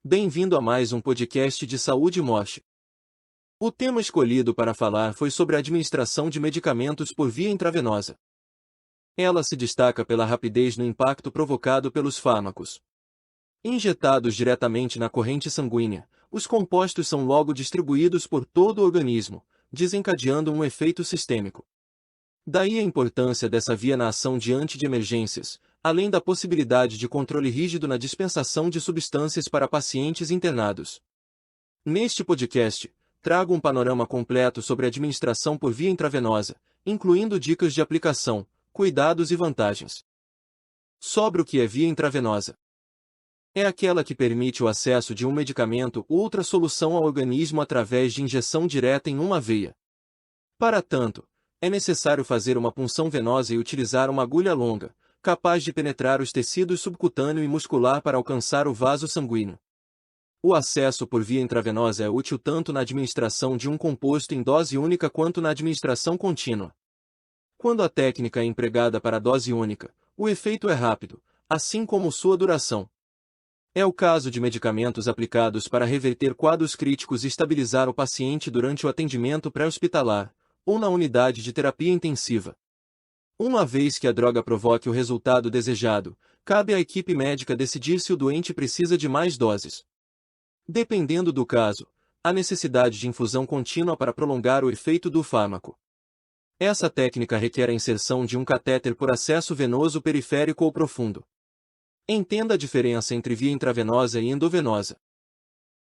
Bem-vindo a mais um podcast de Saúde e Morte. O tema escolhido para falar foi sobre a administração de medicamentos por via intravenosa. Ela se destaca pela rapidez no impacto provocado pelos fármacos. Injetados diretamente na corrente sanguínea, os compostos são logo distribuídos por todo o organismo, desencadeando um efeito sistêmico. Daí a importância dessa via na ação diante de emergências, além da possibilidade de controle rígido na dispensação de substâncias para pacientes internados. Neste podcast, trago um panorama completo sobre a administração por via intravenosa, incluindo dicas de aplicação, cuidados e vantagens. Sobre o que é via intravenosa. É aquela que permite o acesso de um medicamento ou outra solução ao organismo através de injeção direta em uma veia. Para tanto, é necessário fazer uma punção venosa e utilizar uma agulha longa, capaz de penetrar os tecidos subcutâneo e muscular para alcançar o vaso sanguíneo. O acesso por via intravenosa é útil tanto na administração de um composto em dose única quanto na administração contínua. Quando a técnica é empregada para dose única, o efeito é rápido, assim como sua duração. É o caso de medicamentos aplicados para reverter quadros críticos e estabilizar o paciente durante o atendimento pré-hospitalar, ou na unidade de terapia intensiva. Uma vez que a droga provoque o resultado desejado, cabe à equipe médica decidir se o doente precisa de mais doses. Dependendo do caso, há necessidade de infusão contínua para prolongar o efeito do fármaco. Essa técnica requer a inserção de um catéter por acesso venoso periférico ou profundo. Entenda a diferença entre via intravenosa e endovenosa.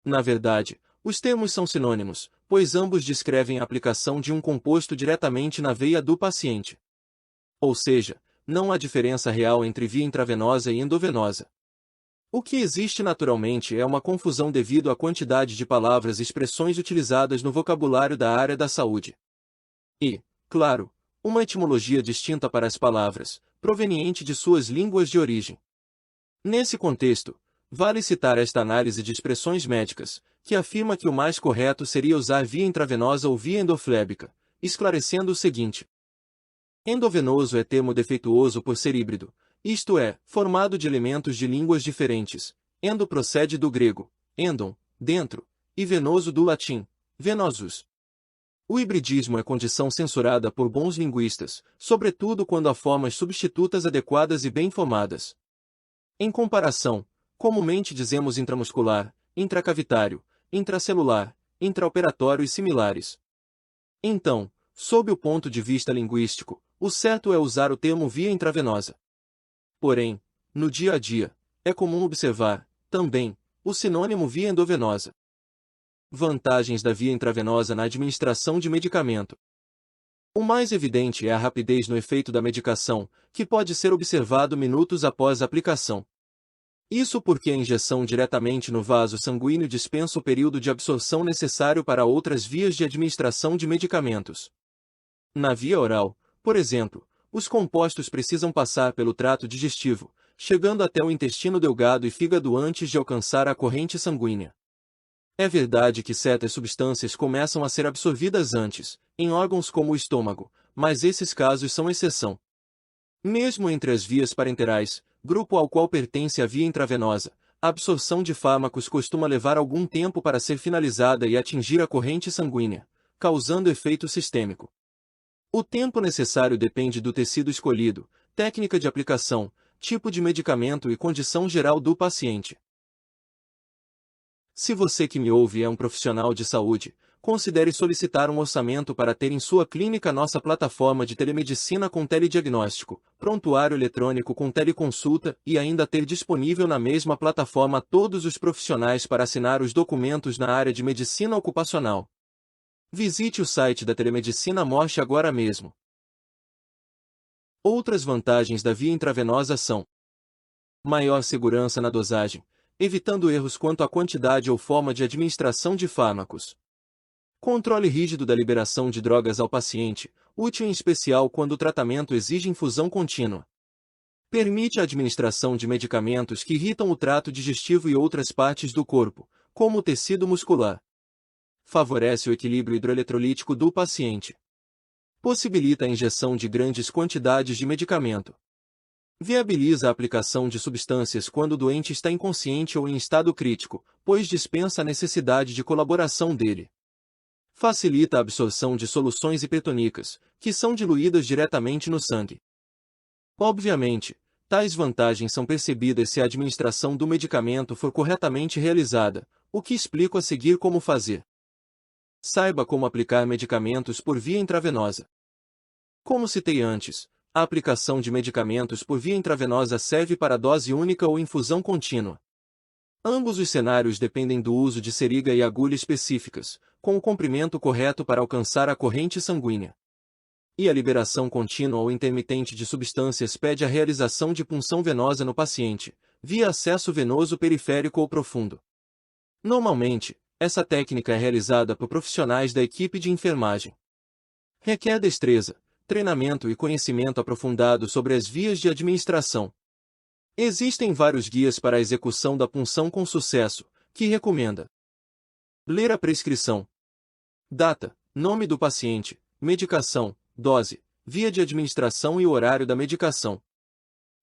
Na verdade, os termos são sinônimos, pois ambos descrevem a aplicação de um composto diretamente na veia do paciente. Ou seja, não há diferença real entre via intravenosa e endovenosa. O que existe naturalmente é uma confusão devido à quantidade de palavras e expressões utilizadas no vocabulário da área da saúde. E, claro, uma etimologia distinta para as palavras, proveniente de suas línguas de origem. Nesse contexto, vale citar esta análise de expressões médicas, que afirma que o mais correto seria usar via intravenosa ou via endoflébica, esclarecendo o seguinte. Endovenoso é termo defeituoso por ser híbrido, isto é, formado de elementos de línguas diferentes. Endo procede do grego, endon, dentro, e venoso do latim, venosus. O hibridismo é condição censurada por bons linguistas, sobretudo quando há formas substitutas adequadas e bem formadas. Em comparação, comumente dizemos intramuscular, intracavitário, intracelular, intraoperatório e similares. Então, sob o ponto de vista linguístico, o certo é usar o termo via intravenosa. Porém, no dia a dia, é comum observar, também, o sinônimo via endovenosa. Vantagens da via intravenosa na administração de medicamento. O mais evidente é a rapidez no efeito da medicação, que pode ser observado minutos após a aplicação. Isso porque a injeção diretamente no vaso sanguíneo dispensa o período de absorção necessário para outras vias de administração de medicamentos. Na via oral, por exemplo, os compostos precisam passar pelo trato digestivo, chegando até o intestino delgado e fígado antes de alcançar a corrente sanguínea. É verdade que certas substâncias começam a ser absorvidas antes, em órgãos como o estômago, mas esses casos são exceção. Mesmo entre as vias parenterais, grupo ao qual pertence a via intravenosa, a absorção de fármacos costuma levar algum tempo para ser finalizada e atingir a corrente sanguínea, causando efeito sistêmico. O tempo necessário depende do tecido escolhido, técnica de aplicação, tipo de medicamento e condição geral do paciente. Se você que me ouve é um profissional de saúde, considere solicitar um orçamento para ter em sua clínica nossa plataforma de telemedicina com telediagnóstico, prontuário eletrônico com teleconsulta e ainda ter disponível na mesma plataforma todos os profissionais para assinar os documentos na área de medicina ocupacional. Visite o site da Telemedicina Morte agora mesmo. Outras vantagens da via intravenosa são: maior segurança na dosagem, evitando erros quanto à quantidade ou forma de administração de fármacos. Controle rígido da liberação de drogas ao paciente, útil em especial quando o tratamento exige infusão contínua. Permite a administração de medicamentos que irritam o trato digestivo e outras partes do corpo, como o tecido muscular. Favorece o equilíbrio hidroeletrolítico do paciente. Possibilita a injeção de grandes quantidades de medicamento. Viabiliza a aplicação de substâncias quando o doente está inconsciente ou em estado crítico, pois dispensa a necessidade de colaboração dele. Facilita a absorção de soluções hipertônicas, que são diluídas diretamente no sangue. Obviamente, tais vantagens são percebidas se a administração do medicamento for corretamente realizada, o que explico a seguir como fazer. Saiba como aplicar medicamentos por via intravenosa. Como citei antes, a aplicação de medicamentos por via intravenosa serve para dose única ou infusão contínua. Ambos os cenários dependem do uso de seringa e agulha específicas, com o comprimento correto para alcançar a corrente sanguínea. E a liberação contínua ou intermitente de substâncias pede a realização de punção venosa no paciente, via acesso venoso periférico ou profundo. Normalmente, essa técnica é realizada por profissionais da equipe de enfermagem. Requer destreza, treinamento e conhecimento aprofundado sobre as vias de administração. Existem vários guias para a execução da punção com sucesso, que recomenda ler a prescrição, data, nome do paciente, medicação, dose, via de administração e o horário da medicação.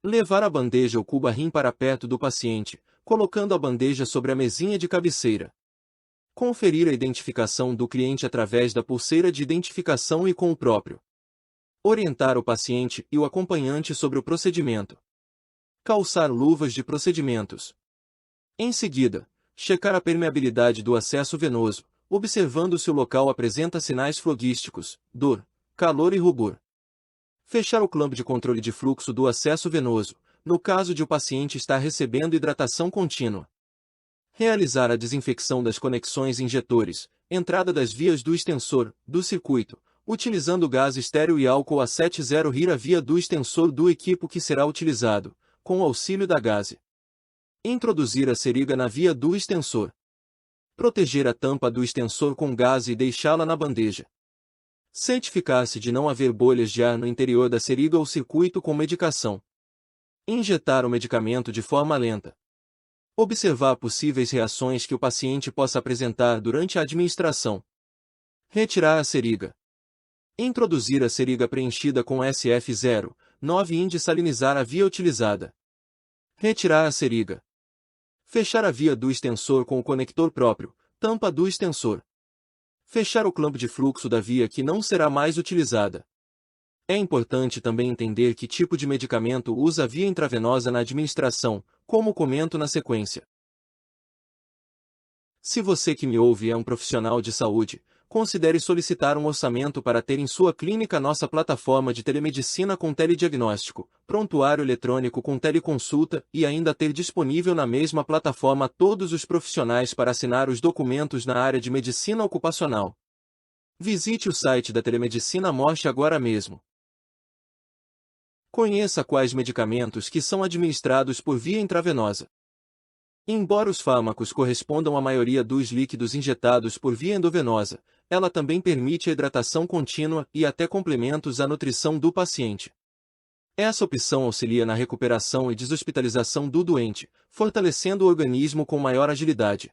Levar a bandeja ou cuba-rim para perto do paciente, colocando a bandeja sobre a mesinha de cabeceira. Conferir a identificação do cliente através da pulseira de identificação e com o próprio. Orientar o paciente e o acompanhante sobre o procedimento. Calçar luvas de procedimentos. Em seguida, checar a permeabilidade do acesso venoso, observando se o local apresenta sinais flogísticos, dor, calor e rubor. Fechar o clamp de controle de fluxo do acesso venoso, no caso de o paciente estar recebendo hidratação contínua. Realizar a desinfecção das conexões injetores, entrada das vias do extensor, do circuito, utilizando gás estéril e álcool A70 rir a via do extensor do equipo que será utilizado, com o auxílio da gaze. Introduzir a seringa na via do extensor. Proteger a tampa do extensor com gaze e deixá-la na bandeja. Certificar-se de não haver bolhas de ar no interior da seringa ou circuito com medicação. Injetar o medicamento de forma lenta. Observar possíveis reações que o paciente possa apresentar durante a administração. Retirar a seringa. Introduzir a seringa preenchida com SF0,9 e desalinizar a via utilizada. Retirar a seringa. Fechar a via do extensor com o conector próprio, tampa do extensor. Fechar o clamp de fluxo da via que não será mais utilizada. É importante também entender que tipo de medicamento usa a via intravenosa na administração, como comento na sequência. Se você que me ouve é um profissional de saúde, considere solicitar um orçamento para ter em sua clínica nossa plataforma de telemedicina com telediagnóstico, prontuário eletrônico com teleconsulta e ainda ter disponível na mesma plataforma todos os profissionais para assinar os documentos na área de medicina ocupacional. Visite o site da Telemedicina Morte agora mesmo. Conheça quais medicamentos que são administrados por via intravenosa. Embora os fármacos correspondam à maioria dos líquidos injetados por via endovenosa, ela também permite a hidratação contínua e até complementos à nutrição do paciente. Essa opção auxilia na recuperação e deshospitalização do doente, fortalecendo o organismo com maior agilidade.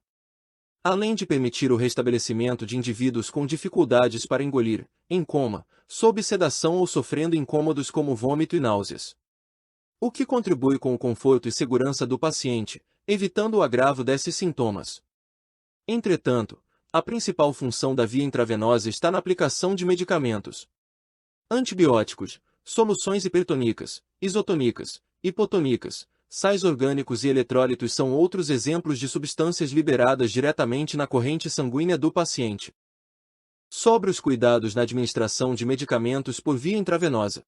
Além de permitir o restabelecimento de indivíduos com dificuldades para engolir, em coma, sob sedação ou sofrendo incômodos como vômito e náuseas. O que contribui com o conforto e segurança do paciente, evitando o agravo desses sintomas. Entretanto, a principal função da via intravenosa está na aplicação de medicamentos. Antibióticos, soluções hipertônicas, isotônicas, hipotônicas, sais orgânicos e eletrólitos são outros exemplos de substâncias liberadas diretamente na corrente sanguínea do paciente. Sobre os cuidados na administração de medicamentos por via intravenosa.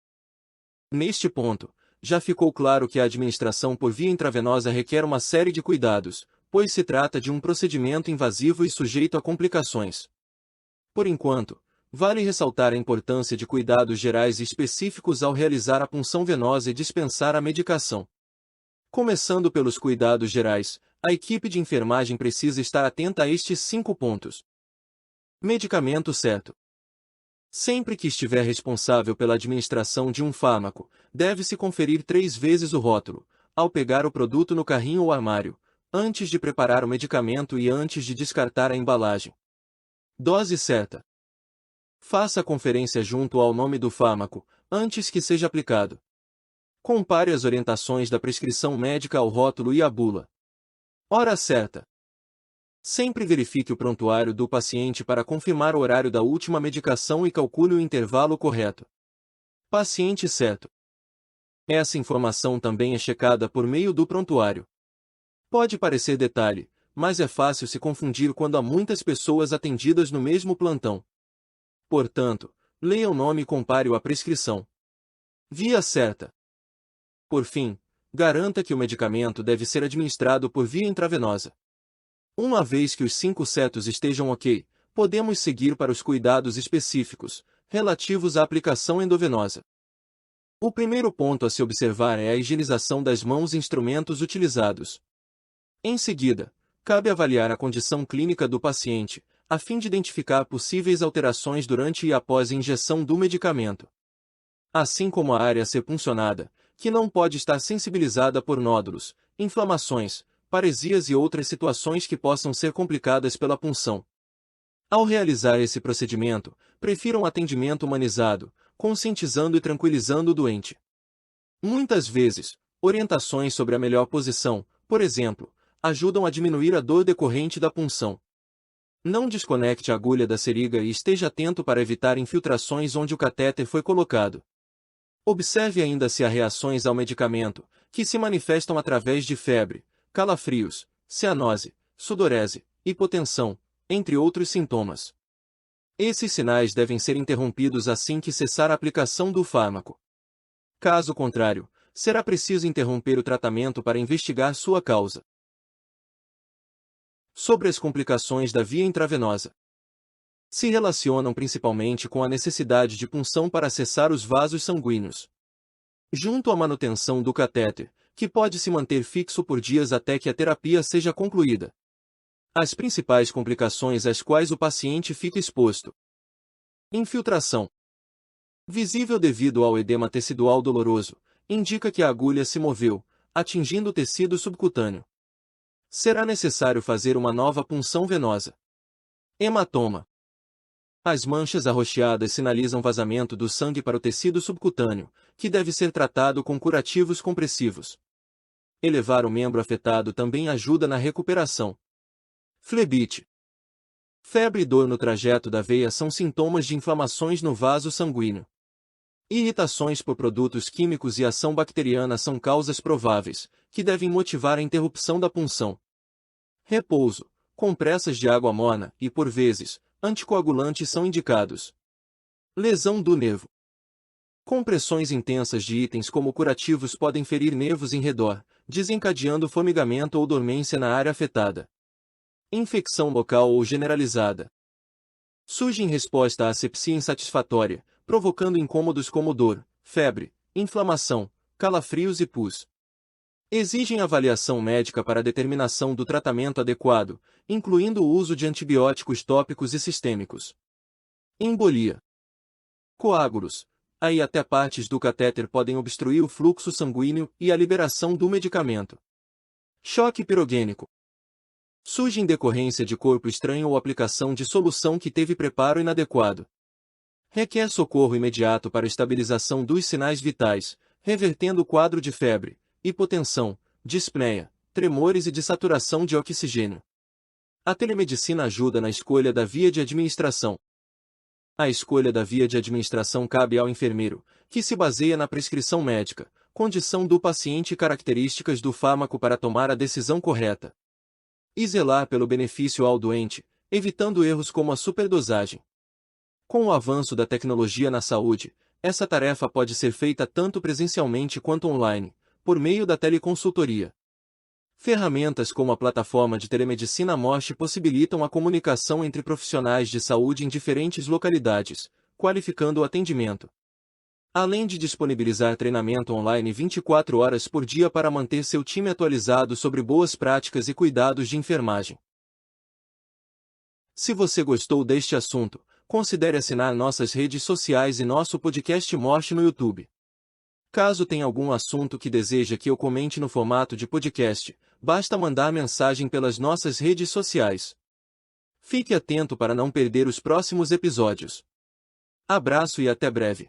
Neste ponto, já ficou claro que a administração por via intravenosa requer uma série de cuidados, pois se trata de um procedimento invasivo e sujeito a complicações. Por enquanto, vale ressaltar a importância de cuidados gerais e específicos ao realizar a punção venosa e dispensar a medicação. Começando pelos cuidados gerais, a equipe de enfermagem precisa estar atenta a estes 5 pontos. Medicamento certo. Sempre que estiver responsável pela administração de um fármaco, deve-se conferir 3 vezes o rótulo, ao pegar o produto no carrinho ou armário, antes de preparar o medicamento e antes de descartar a embalagem. Dose certa. Faça a conferência junto ao nome do fármaco, antes que seja aplicado. Compare as orientações da prescrição médica ao rótulo e à bula. Hora certa. Sempre verifique o prontuário do paciente para confirmar o horário da última medicação e calcule o intervalo correto. Paciente certo. Essa informação também é checada por meio do prontuário. Pode parecer detalhe, mas é fácil se confundir quando há muitas pessoas atendidas no mesmo plantão. Portanto, leia o nome e compare-o à prescrição. Via certa. Por fim, garanta que o medicamento deve ser administrado por via intravenosa. Uma vez que os 5 setos estejam ok, podemos seguir para os cuidados específicos, relativos à aplicação endovenosa. O primeiro ponto a se observar é a higienização das mãos e instrumentos utilizados. Em seguida, cabe avaliar a condição clínica do paciente, a fim de identificar possíveis alterações durante e após a injeção do medicamento. Assim como a área a ser puncionada, que não pode estar sensibilizada por nódulos, inflamações, paresias e outras situações que possam ser complicadas pela punção. Ao realizar esse procedimento, prefira um atendimento humanizado, conscientizando e tranquilizando o doente. Muitas vezes, orientações sobre a melhor posição, por exemplo, ajudam a diminuir a dor decorrente da punção. Não desconecte a agulha da seringa e esteja atento para evitar infiltrações onde o catéter foi colocado. Observe ainda se há reações ao medicamento, que se manifestam através de febre, calafrios, cianose, sudorese, hipotensão, entre outros sintomas. Esses sinais devem ser interrompidos assim que cessar a aplicação do fármaco. Caso contrário, será preciso interromper o tratamento para investigar sua causa. Sobre as complicações da via intravenosa. Se relacionam principalmente com a necessidade de punção para acessar os vasos sanguíneos. Junto à manutenção do catéter, que pode se manter fixo por dias até que a terapia seja concluída. As principais complicações às quais o paciente fica exposto. Infiltração. Visível devido ao edema tecidual doloroso, indica que a agulha se moveu, atingindo o tecido subcutâneo. Será necessário fazer uma nova punção venosa. Hematoma. As manchas arroxeadas sinalizam vazamento do sangue para o tecido subcutâneo, que deve ser tratado com curativos compressivos. Elevar o membro afetado também ajuda na recuperação. Flebite. Febre e dor no trajeto da veia são sintomas de inflamações no vaso sanguíneo. Irritações por produtos químicos e ação bacteriana são causas prováveis, que devem motivar a interrupção da punção. Repouso, compressas de água morna e, por vezes, anticoagulantes são indicados. Lesão do nervo. Compressões intensas de itens como curativos podem ferir nervos em redor, desencadeando formigamento ou dormência na área afetada. Infecção local ou generalizada. Surge em resposta à asepsia insatisfatória, provocando incômodos como dor, febre, inflamação, calafrios e pus. Exigem avaliação médica para a determinação do tratamento adequado, incluindo o uso de antibióticos tópicos e sistêmicos. Embolia. Coágulos. Aí até partes do catéter podem obstruir o fluxo sanguíneo e a liberação do medicamento. Choque pirogênico. Surge em decorrência de corpo estranho ou aplicação de solução que teve preparo inadequado. Requer socorro imediato para estabilização dos sinais vitais, revertendo o quadro de febre, hipotensão, dispneia, tremores e de saturação de oxigênio. A telemedicina ajuda na escolha da via de administração. A escolha da via de administração cabe ao enfermeiro, que se baseia na prescrição médica, condição do paciente e características do fármaco para tomar a decisão correta. E zelar pelo benefício ao doente, evitando erros como a superdosagem. Com o avanço da tecnologia na saúde, essa tarefa pode ser feita tanto presencialmente quanto online, por meio da teleconsultoria. Ferramentas como a plataforma de telemedicina Mosh possibilitam a comunicação entre profissionais de saúde em diferentes localidades, qualificando o atendimento. Além de disponibilizar treinamento online 24 horas por dia para manter seu time atualizado sobre boas práticas e cuidados de enfermagem. Se você gostou deste assunto, considere assinar nossas redes sociais e nosso podcast Mosh no YouTube. Caso tenha algum assunto que deseja que eu comente no formato de podcast, basta mandar mensagem pelas nossas redes sociais. Fique atento para não perder os próximos episódios. Abraço e até breve.